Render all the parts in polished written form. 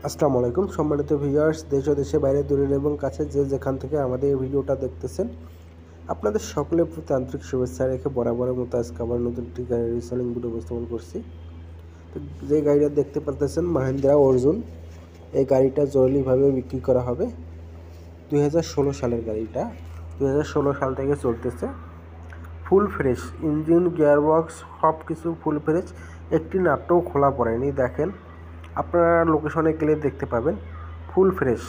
আসসালামু আলাইকুম সম্মানিত ভিউয়ার্স, দেশ ও দেশের বাইরে দূরের এবং কাছে যে যেখান থেকে আমাদের এই ভিডিওটা দেখতেছেন, আপনাদের সকলের প্রতি আন্তরিক শুভেচ্ছা রেখে বরাবরের মতো আজকে আবার নতুন একটি গাড়ির রিসেলিং ভিডিও উপস্থাপন করছি। তো যে গাড়িটা দেখতে পাচ্ছেন মাহিন্দ্রা অর্জুন, এই গাড়িটা জরুরিভাবে বিক্রি করা হবে। 2016 সালের গাড়িটা 2016 সাল থেকে চলতেছে। ফুল ফ্রেশ ইঞ্জিন, গিয়ারবক্স সব কিছু ফুল ফ্রেশ, একটি নাটও খোলা পড়েনি। দেখেন, আপনারা লোকেশনে গেলে দেখতে পাবেন ফুল ফ্রেশ,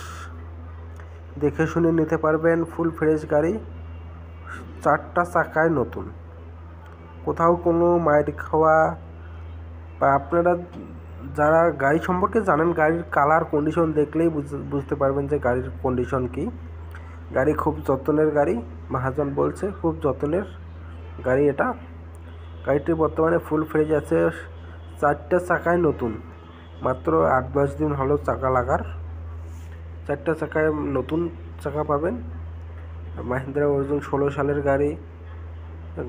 দেখে শুনে নিতে পারবেন। ফুল ফ্রেশ গাড়ি, 4টা চাকায় নতুন, কোথাও কোনো মাইর খাওয়া বা আপনারা যারা গাড়ি সম্পর্কে জানেন, গাড়ির কালার কন্ডিশন দেখলেই বুঝতে পারবেন যে গাড়ির কন্ডিশন কী। গাড়ি খুব যত্নের গাড়ি, মহাজন বলছে খুব যত্নের গাড়ি এটা। গাড়িটি বর্তমানে ফুল ফ্রেশ আছে, 4টা চাকায় নতুন, মাত্র 8-10 দিন হলো চাকা লাগার। 4টা চাকায় নতুন চাকা পাবেন। মাহিন্দ্রা অর্জুন 16 সালের গাড়ি,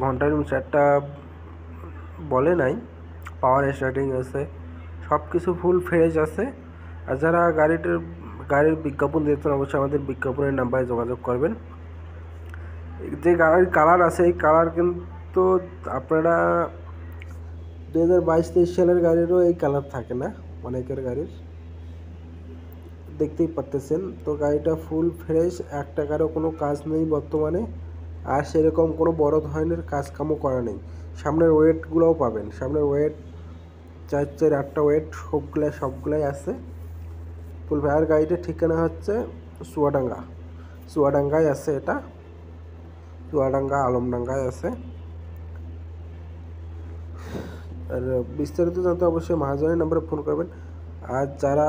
ঘন্টার 4টা বলে নাই, পাওয়ার স্টার্টিং আছে, সব কিছু ফুল ফ্রেশ আছে। আর যারা গাড়ির বিজ্ঞাপন দিতেন, অবশ্যই আমাদের বিজ্ঞাপনের নাম্বারে যোগাযোগ করবেন। যে গাড়ির কালার আছে, এই কালার কিন্তু আপনারা 2022-23 সালের গাড়িরও এই কালার থাকে না, অনেকের গাড়ির দেখতেই পাচ্ছেন। তো গাড়িটা ফুল ফ্রেশ, 1 টাকারও কোনো কাজ নেই বর্তমানে, আর সেরকম কোনো বড় ধরনের কাজকামও করা নেই। সামনের ওয়েটগুলোও পাবেন, সামনের ওয়েট 4-8টা ওয়েট সবগুলাই আছে ফুল। আর গাড়িটার ঠিকানা হচ্ছে চুয়াডাঙ্গায় আছে, এটা চুয়াডাঙ্গা আলমডাঙ্গায় আছে। আর বিস্তারিত জানতে অবশ্যই মহাজনের নাম্বারে ফোন করবেন। আর যারা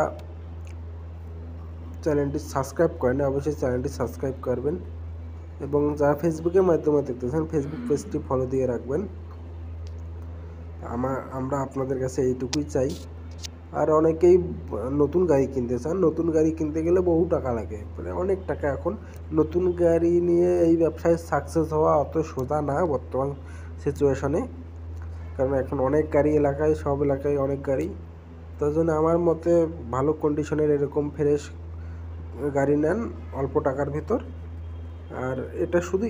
চ্যানেলটি সাবস্ক্রাইব করেন, অবশ্যই চ্যানেলটি সাবস্ক্রাইব করবেন, এবং যারা ফেসবুকের মাধ্যমে দেখতেছেন, ফেসবুক পেজটি ফলো দিয়ে রাখবেন। আমরা আপনাদের কাছে এইটুকুই চাই। আর অনেকেই নতুন গাড়ি কিনতে চান, নতুন গাড়ি কিনতে গেলে বহু টাকা লাগে, মানে অনেক টাকা। এখন নতুন গাড়ি নিয়ে এই ব্যবসায় সাকসেস হওয়া অত সোজা না বর্তমান সিচুয়েশনে, কারণ এখন অনেক গাড়ি এলাকায়, সব এলাকায় অনেক গাড়ি। তার জন্য আমার মতে ভালো কন্ডিশনের এরকম ফ্রেশ গাড়ি নেন অল্প টাকার ভিতর। আর এটা শুধু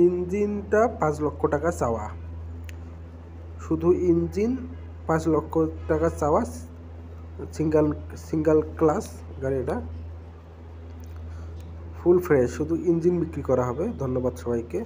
ইঞ্জিনটা 5 লক্ষ টাকা চাওয়া, শুধু ইঞ্জিন 5 লক্ষ টাকা চাওয়া, সিঙ্গেল ক্লাস গাড়ি, এটা ফুল ফ্রেশ, শুধু ইঞ্জিন বিক্রি করা হবে। ধন্যবাদ সবাইকে।